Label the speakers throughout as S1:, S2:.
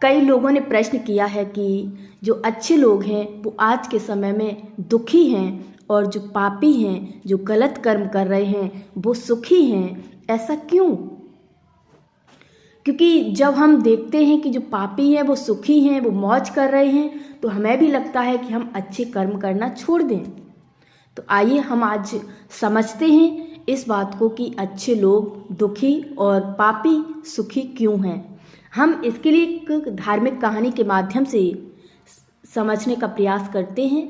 S1: कई लोगों ने प्रश्न किया है कि जो अच्छे लोग हैं वो आज के समय में दुखी हैं और जो पापी हैं, जो गलत कर्म कर रहे हैं, वो सुखी हैं। ऐसा क्यों? क्योंकि जब हम देखते हैं कि जो पापी हैं वो सुखी हैं, वो मौज कर रहे हैं, तो हमें भी लगता है कि हम अच्छे कर्म करना छोड़ दें। तो आइए हम आज समझते हैं इस बात को कि अच्छे लोग दुखी और पापी सुखी क्यों हैं। हम इसके लिए एक धार्मिक कहानी के माध्यम से समझने का प्रयास करते हैं।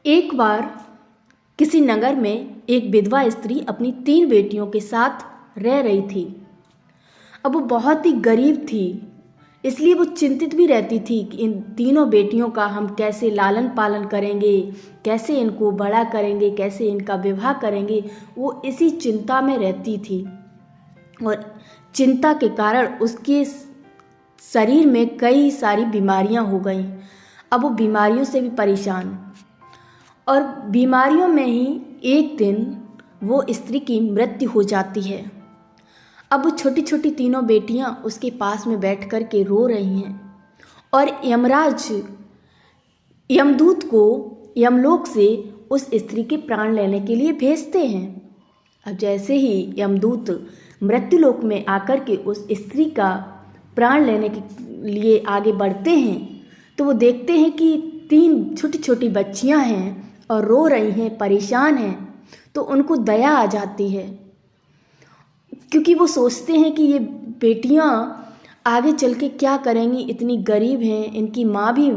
S1: एक बार किसी नगर में एक विधवा स्त्री अपनी 3 बेटियों के साथ रह रही थी। अब वो बहुत ही गरीब थी, इसलिए वो चिंतित भी रहती थी कि इन तीनों बेटियों का हम कैसे लालन पालन करेंगे, कैसे इनको बड़ा करेंगे, कैसे इनका विवाह करेंगे। वो इसी चिंता में रहती थी और चिंता के कारण उसके शरीर में कई सारी बीमारियां हो गईं। अब वो बीमारियों से भी परेशान, और बीमारियों में ही एक दिन वो स्त्री की मृत्यु हो जाती है। अब वो छोटी छोटी तीनों बेटियां उसके पास में बैठ कर के रो रही हैं और यमराज यमदूत को यमलोक से उस स्त्री के प्राण लेने के लिए भेजते हैं। अब जैसे ही यमदूत मृत्युलोक में आकर के उस स्त्री का प्राण लेने के लिए आगे बढ़ते हैं तो वो देखते हैं कि 3 छोटी छोटी बच्चियां हैं और रो रही हैं, परेशान हैं। तो उनको दया आ जाती है, क्योंकि वो सोचते हैं कि ये बेटियां आगे चल के क्या करेंगी, इतनी गरीब हैं, इनकी माँ भी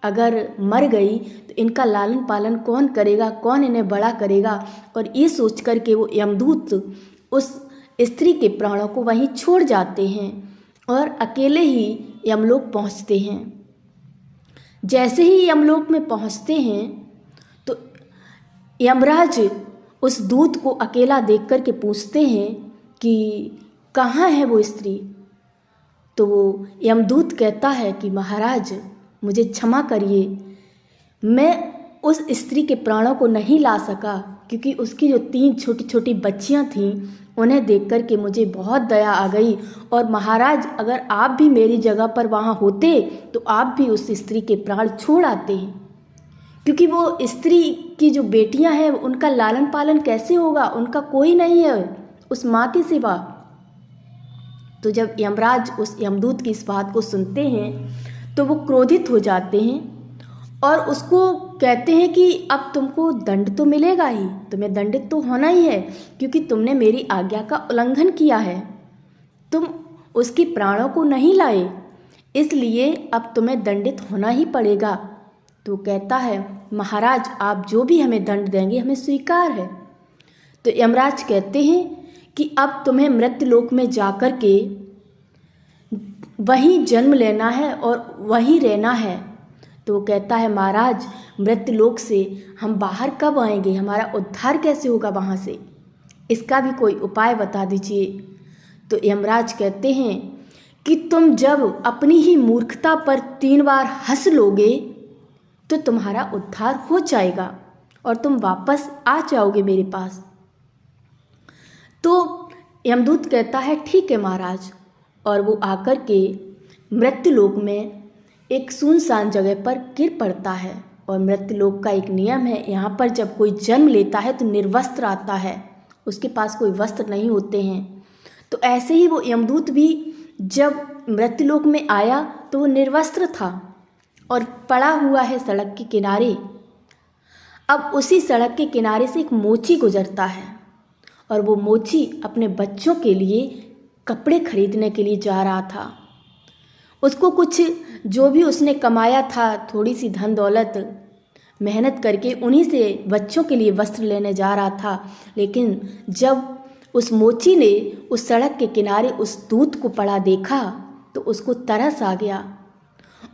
S1: अगर मर गई तो इनका लालन पालन कौन करेगा, कौन इन्हें बड़ा करेगा। और ये सोच कर के वो यमदूत उस स्त्री के प्राणों को वहीं छोड़ जाते हैं और अकेले ही यमलोक पहुंचते हैं। जैसे ही यमलोक में पहुंचते हैं तो यमराज उस दूत को अकेला देख कर के पूछते हैं कि कहाँ है वो स्त्री। तो वो यमदूत कहता है कि महाराज मुझे क्षमा करिए, मैं उस स्त्री के प्राणों को नहीं ला सका, क्योंकि उसकी जो 3 छोटी छोटी बच्चियां थीं उन्हें देख कर के मुझे बहुत दया आ गई। और महाराज अगर आप भी मेरी जगह पर वहाँ होते तो आप भी उस स्त्री के प्राण छोड़ आते हैं, क्योंकि वो स्त्री की जो बेटियां हैं उनका लालन पालन कैसे होगा, उनका कोई नहीं है उस माँ के सिवा। तो जब यमराज उस यमदूत की इस बात को सुनते हैं तो वो क्रोधित हो जाते हैं और उसको कहते हैं कि अब तुमको दंड तो मिलेगा ही, तुम्हें दंडित तो होना ही है, क्योंकि तुमने मेरी आज्ञा का उल्लंघन किया है, तुम उसके प्राणों को नहीं लाए, इसलिए अब तुम्हें दंडित होना ही पड़ेगा। तो कहता है महाराज आप जो भी हमें दंड देंगे हमें स्वीकार है। तो यमराज कहते हैं कि अब तुम्हें मृत्युलोक में जाकर के वहीं जन्म लेना है और वहीं रहना है। तो वो कहता है महाराज मृत्युलोक से हम बाहर कब आएंगे, हमारा उद्धार कैसे होगा वहाँ से, इसका भी कोई उपाय बता दीजिए। तो यमराज कहते हैं कि तुम जब अपनी ही मूर्खता पर 3 बार हंस लोगे तो तुम्हारा उद्धार हो जाएगा और तुम वापस आ जाओगे मेरे पास। तो यमदूत कहता है ठीक है महाराज, और वो आकर के मृत्युलोक में एक सुनसान जगह पर गिर पड़ता है। और मृत्युलोक का एक नियम है, यहाँ पर जब कोई जन्म लेता है तो निर्वस्त्र आता है, उसके पास कोई वस्त्र नहीं होते हैं। तो ऐसे ही वो यमदूत भी जब मृत्युलोक में आया तो वो निर्वस्त्र था और पड़ा हुआ है सड़क के किनारे। अब उसी सड़क के किनारे से एक मोची गुजरता है और वो मोची अपने बच्चों के लिए कपड़े खरीदने के लिए जा रहा था। उसको कुछ जो भी उसने कमाया था, थोड़ी सी धन दौलत मेहनत करके उन्हीं से बच्चों के लिए वस्त्र लेने जा रहा था। लेकिन जब उस मोची ने उस सड़क के किनारे उस दूत को पड़ा देखा तो उसको तरस आ गया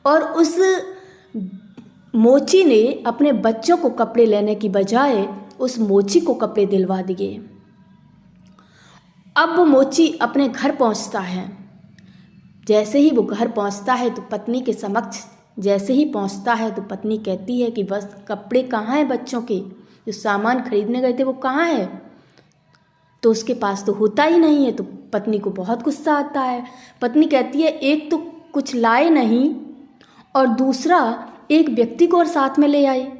S1: और उस मोची ने अपने बच्चों को कपड़े लेने की बजाय उस मोची को कपड़े दिलवा दिए। अब वो मोची अपने घर पहुंचता है। जैसे ही वो घर पहुंचता है तो पत्नी के समक्ष जैसे ही पहुंचता है तो पत्नी कहती है कि बस कपड़े कहाँ हैं बच्चों के, जो सामान खरीदने गए थे वो कहाँ है। तो उसके पास तो होता ही नहीं है। तो पत्नी को बहुत गुस्सा आता है। पत्नी कहती है एक तो कुछ लाए नहीं और दूसरा एक व्यक्ति को और साथ में ले आए।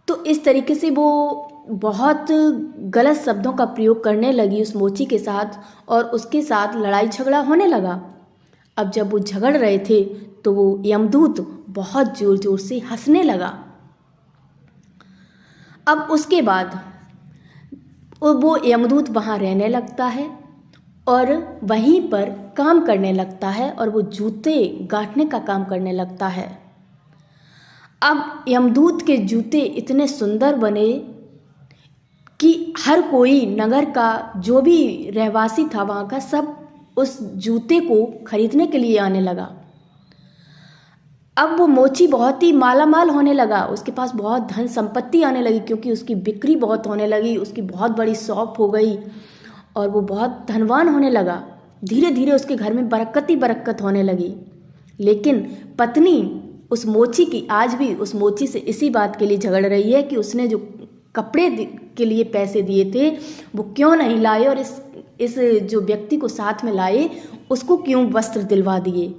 S1: तो इस तरीके से वो बहुत गलत शब्दों का प्रयोग करने लगी उस मोची के साथ और उसके साथ लड़ाई झगड़ा होने लगा। अब जब वो झगड़ रहे थे तो वो यमदूत बहुत ज़ोर ज़ोर से हंसने लगा। अब उसके बाद वो यमदूत वहाँ रहने लगता है और वहीं पर काम करने लगता है और वो जूते गांठने का काम करने लगता है। अब यमदूत के जूते इतने सुंदर बने कि हर कोई नगर का जो भी रहवासी था वहाँ का सब उस जूते को खरीदने के लिए आने लगा। अब वो मोची बहुत ही मालामाल होने लगा, उसके पास बहुत धन संपत्ति आने लगी क्योंकि उसकी बिक्री बहुत होने लगी, उसकी बहुत बड़ी शॉप हो गई और वो बहुत धनवान होने लगा। धीरे धीरे उसके घर में बरकत ही बरकत होने लगी। लेकिन पत्नी उस मोची की आज भी उस मोची से इसी बात के लिए झगड़ रही है कि उसने जो कपड़े के लिए पैसे दिए थे वो क्यों नहीं लाए और इस जो व्यक्ति को साथ में लाए उसको क्यों वस्त्र दिलवा दिए।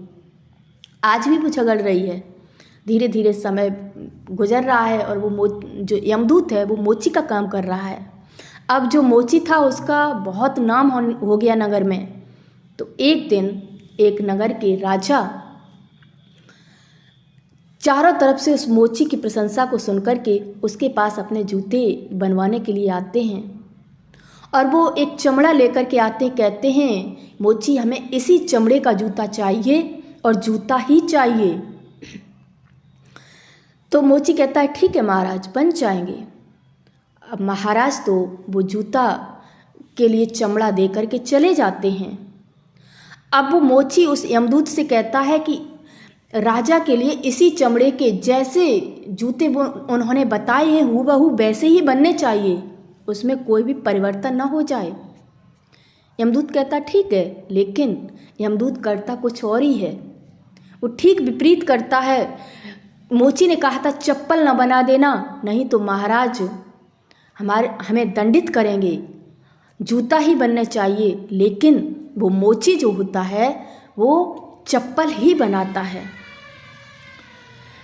S1: आज भी वो झगड़ रही है। धीरे धीरे समय गुजर रहा है और वो जो यमदूत है वो मोची का काम कर रहा है। अब जो मोची था उसका बहुत नाम हो गया नगर में। तो एक दिन एक नगर के राजा चारों तरफ से उस मोची की प्रशंसा को सुनकर के उसके पास अपने जूते बनवाने के लिए आते हैं और वो एक चमड़ा लेकर के आते हैं। कहते हैं मोची हमें इसी चमड़े का जूता चाहिए और जूता ही चाहिए। तो मोची कहता है ठीक है महाराज बन जाएंगे। अब महाराज तो वो जूता के लिए चमड़ा दे कर के चले जाते हैं। अब वो मोची उस यमदूत से कहता है कि राजा के लिए इसी चमड़े के जैसे जूते वो उन्होंने बताए हैं हूबहू वैसे ही बनने चाहिए, उसमें कोई भी परिवर्तन ना हो जाए। यमदूत कहता ठीक है, लेकिन यमदूत करता कुछ और ही है, वो ठीक विपरीत करता है। मोची ने कहा था चप्पल न बना देना, नहीं तो महाराज हमें दंडित करेंगे, जूता ही बनने चाहिए। लेकिन वो मोची जो होता है वो चप्पल ही बनाता है।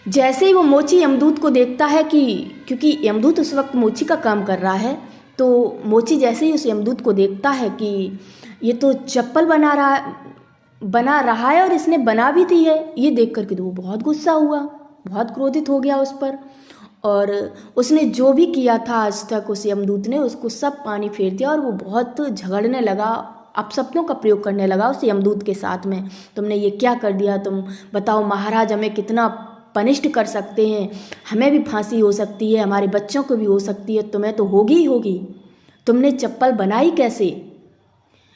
S1: जैसे ही वो मोची यमदूत को देखता है कि क्योंकि यमदूत उस वक्त मोची का काम कर रहा है, तो मोची जैसे ही उस यमदूत को देखता है कि ये तो चप्पल बना रहा है और इसने बना भी दी है, ये देख करके तो वो बहुत गुस्सा हुआ, बहुत क्रोधित हो गया उस पर और उसने जो भी किया था आज तक उस यमदूत ने उसको सब पानी फेर दिया और वो बहुत झगड़ने लगा, अपशब्दों का प्रयोग करने लगा उस यमदूत के साथ में। तुमने ये क्या कर दिया, तुम बताओ महाराज हमें कितना पनिष्ट कर सकते हैं, हमें भी फांसी हो सकती है, हमारे बच्चों को भी हो सकती है, तुम्हें तो होगी ही होगी, तुमने चप्पल बनाई कैसे।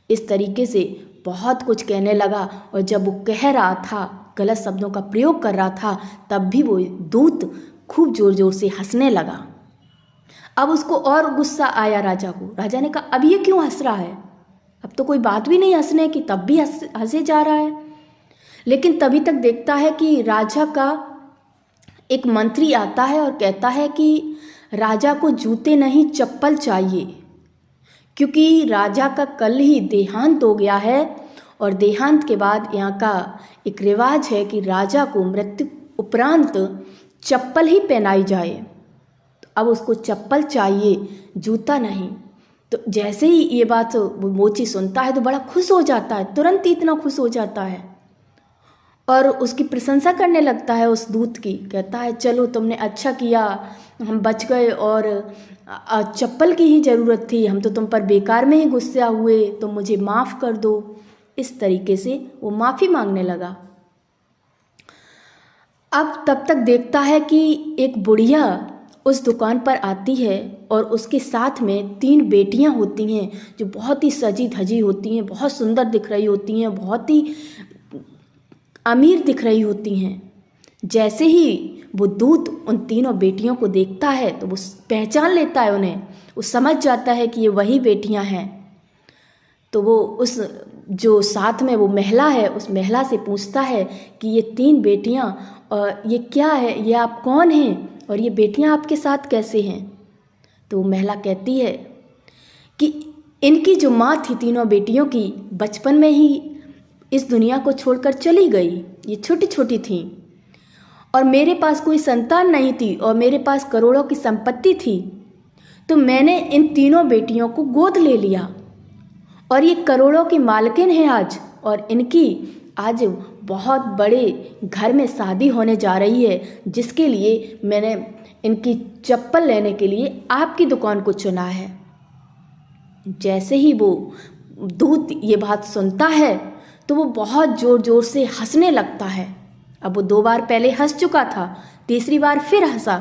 S1: इस तरीके से बहुत कुछ कहने लगा और जब वो कह रहा था गलत शब्दों का प्रयोग कर रहा था तब भी वो दूत खूब ज़ोर ज़ोर से हंसने लगा। अब उसको और गुस्सा आया राजा को। राजा ने कहा अब ये क्यों हंस रहा है, अब तो कोई बात भी नहीं हंसने की, तब भी हंसे जा रहा है। लेकिन तभी तक देखता है कि राजा का एक मंत्री आता है और कहता है कि राजा को जूते नहीं चप्पल चाहिए, क्योंकि राजा का कल ही देहांत हो गया है और देहांत के बाद यहाँ का एक रिवाज है कि राजा को मृत्यु उपरांत चप्पल ही पहनाई जाए। तो अब उसको चप्पल चाहिए, जूता नहीं। तो जैसे ही ये बात मोची सुनता है तो बड़ा खुश हो जाता है, तुरंत ही इतना खुश हो जाता है और उसकी प्रशंसा करने लगता है उस दूत की। कहता है चलो तुमने अच्छा किया, हम बच गए और चप्पल की ही ज़रूरत थी, हम तो तुम पर बेकार में ही गुस्सा हुए, तो मुझे माफ़ कर दो। इस तरीके से वो माफ़ी मांगने लगा। अब तब तक देखता है कि एक बुढ़िया उस दुकान पर आती है और उसके साथ में 3 बेटियां होती हैं जो बहुत ही सजी धजी होती हैं, बहुत सुंदर दिख रही होती हैं, बहुत ही अमीर दिख रही होती हैं। जैसे ही वो दूत उन तीनों बेटियों को देखता है तो वो पहचान लेता है उन्हें, वो समझ जाता है कि ये वही बेटियां हैं। तो वो उस जो साथ में वो महिला है उस महिला से पूछता है कि ये 3 बेटियां और ये क्या है, ये आप कौन हैं और ये बेटियां आपके साथ कैसे हैं। तो वो महिला कहती है कि इनकी जो माँ थी तीनों बेटियों की, बचपन में ही इस दुनिया को छोड़कर चली गई। ये छोटी छोटी थी और मेरे पास कोई संतान नहीं थी और मेरे पास करोड़ों की संपत्ति थी। तो मैंने इन तीनों बेटियों को गोद ले लिया और ये करोड़ों की मालकिन है आज, और इनकी आज बहुत बड़े घर में शादी होने जा रही है, जिसके लिए मैंने इनकी चप्पल लेने के लिए आपकी दुकान को चुना है। जैसे ही वो दूत ये बात सुनता है तो वो बहुत ज़ोर ज़ोर से हंसने लगता है। अब वो 2 बार पहले हंस चुका था, तीसरी बार फिर हंसा।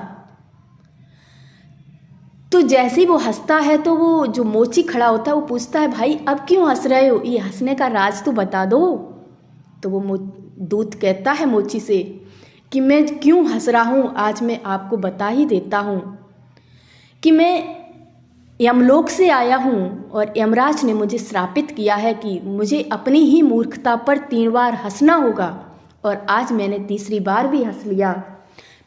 S1: तो जैसे ही वो हंसता है तो वो जो मोची खड़ा होता है वो पूछता है, भाई अब क्यों हंस रहे हो, ये हंसने का राज तो बता दो। तो वो दूत कहता है मोची से कि मैं क्यों हंस रहा हूँ, आज मैं आपको बता ही देता हूँ कि मैं यमलोक से आया हूँ और यमराज ने मुझे श्रापित किया है कि मुझे अपनी ही मूर्खता पर 3 बार हंसना होगा, और आज मैंने तीसरी बार भी हंस लिया।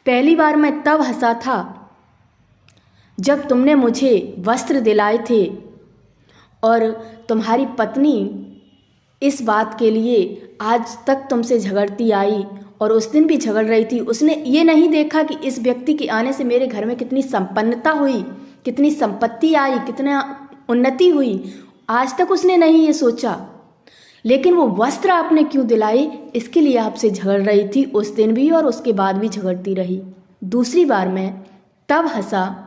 S1: पहली बार मैं तब हंसा था जब तुमने मुझे वस्त्र दिलाए थे और तुम्हारी पत्नी इस बात के लिए आज तक तुमसे झगड़ती आई, और उस दिन भी झगड़ रही थी। उसने ये नहीं देखा कि इस व्यक्ति के आने से मेरे घर में कितनी संपन्नता हुई, कितनी संपत्ति आई, कितना उन्नति हुई। आज तक उसने नहीं ये सोचा, लेकिन वो वस्त्र आपने क्यों दिलाए इसके लिए आपसे झगड़ रही थी, उस दिन भी और उसके बाद भी झगड़ती रही। दूसरी बार मैं तब हंसा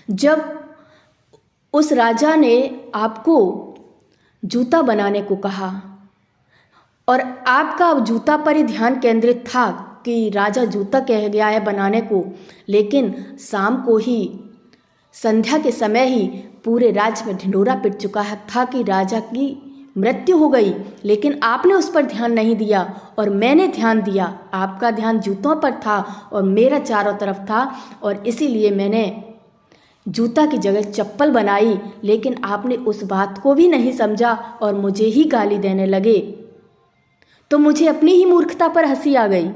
S1: जब उस राजा ने आपको जूता बनाने को कहा और आपका जूता पर ही ध्यान केंद्रित था कि राजा जूता कह गया है बनाने को, लेकिन शाम को ही संध्या के समय ही पूरे राज्य में ढिंढोरा पिट चुका था कि राजा की मृत्यु हो गई, लेकिन आपने उस पर ध्यान नहीं दिया और मैंने ध्यान दिया। आपका ध्यान जूतों पर था और मेरा चारों तरफ था, और इसीलिए मैंने जूता की जगह चप्पल बनाई, लेकिन आपने उस बात को भी नहीं समझा और मुझे ही गाली देने लगे। तो मुझे अपनी ही मूर्खता पर हंसी आ गई।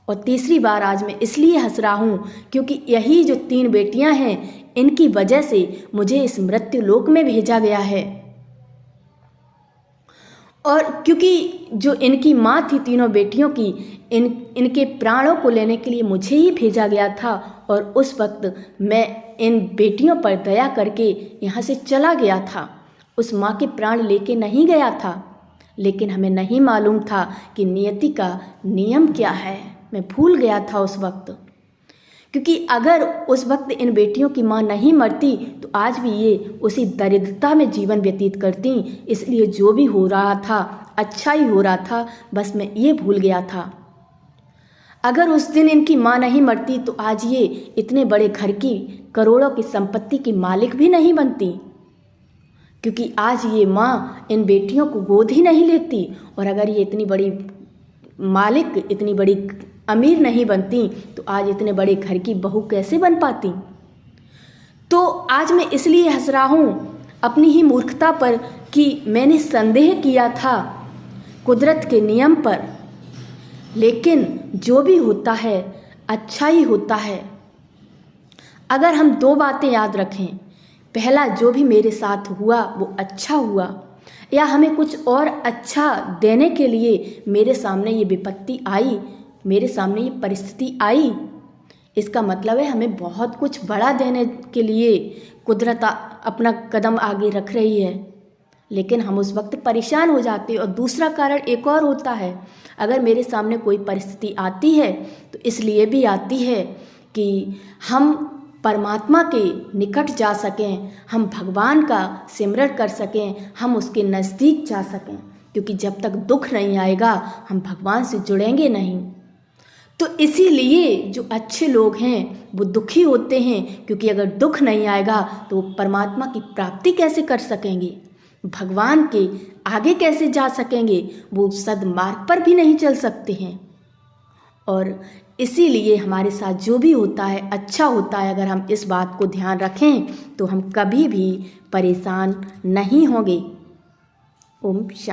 S1: और तीसरी बार आज मैं इसलिए हंस रहा हूँ क्योंकि यही जो 3 बेटियां हैं, इनकी वजह से मुझे इस मृत्यु लोक में भेजा गया है। और क्योंकि जो इनकी माँ थी तीनों बेटियों की, इनके प्राणों को लेने के लिए मुझे ही भेजा गया था, और उस वक्त मैं इन बेटियों पर दया करके यहाँ से चला गया था। उस माँ के प्राण लेके नहीं गया था, लेकिन हमें नहीं मालूम था कि नियति का नियम क्या है। मैं भूल गया था उस वक्त, क्योंकि अगर उस वक्त इन बेटियों की माँ नहीं मरती तो आज भी ये उसी दरिद्रता में जीवन व्यतीत करती। इसलिए जो भी हो रहा था अच्छा ही हो रहा था, बस मैं ये भूल गया था। अगर उस दिन इनकी माँ नहीं मरती तो आज ये इतने बड़े घर की करोड़ों की संपत्ति की मालिक भी नहीं बनती, क्योंकि आज ये माँ इन बेटियों को गोद ही नहीं लेती। और अगर ये इतनी बड़ी मालिक, इतनी बड़ी अमीर नहीं बनती तो आज इतने बड़े घर की बहू कैसे बन पाती। तो आज मैं इसलिए हंस रहा हूँ अपनी ही मूर्खता पर कि मैंने संदेह किया था कुदरत के नियम पर, लेकिन जो भी होता है अच्छा ही होता है। अगर हम 2 बातें याद रखें, पहला जो भी मेरे साथ हुआ वो अच्छा हुआ, या हमें कुछ और अच्छा देने के लिए मेरे सामने ये विपत्ति आई, मेरे सामने ये परिस्थिति आई, इसका मतलब है हमें बहुत कुछ बड़ा देने के लिए कुदरत अपना कदम आगे रख रही है, लेकिन हम उस वक्त परेशान हो जाते हैं। और दूसरा कारण एक और होता है, अगर मेरे सामने कोई परिस्थिति आती है तो इसलिए भी आती है कि हम परमात्मा के निकट जा सकें, हम भगवान का सिमरण कर सकें, हम उसके नज़दीक जा सकें, क्योंकि जब तक दुख नहीं आएगा हम भगवान से जुड़ेंगे नहीं। तो इसीलिए जो अच्छे लोग हैं वो दुखी होते हैं, क्योंकि अगर दुख नहीं आएगा तो वो परमात्मा की प्राप्ति कैसे कर सकेंगे, भगवान के आगे कैसे जा सकेंगे, वो सद्मार्ग पर भी नहीं चल सकते हैं। और इसीलिए हमारे साथ जो भी होता है अच्छा होता है। अगर हम इस बात को ध्यान रखें तो हम कभी भी परेशान नहीं होंगे। ओम शांति।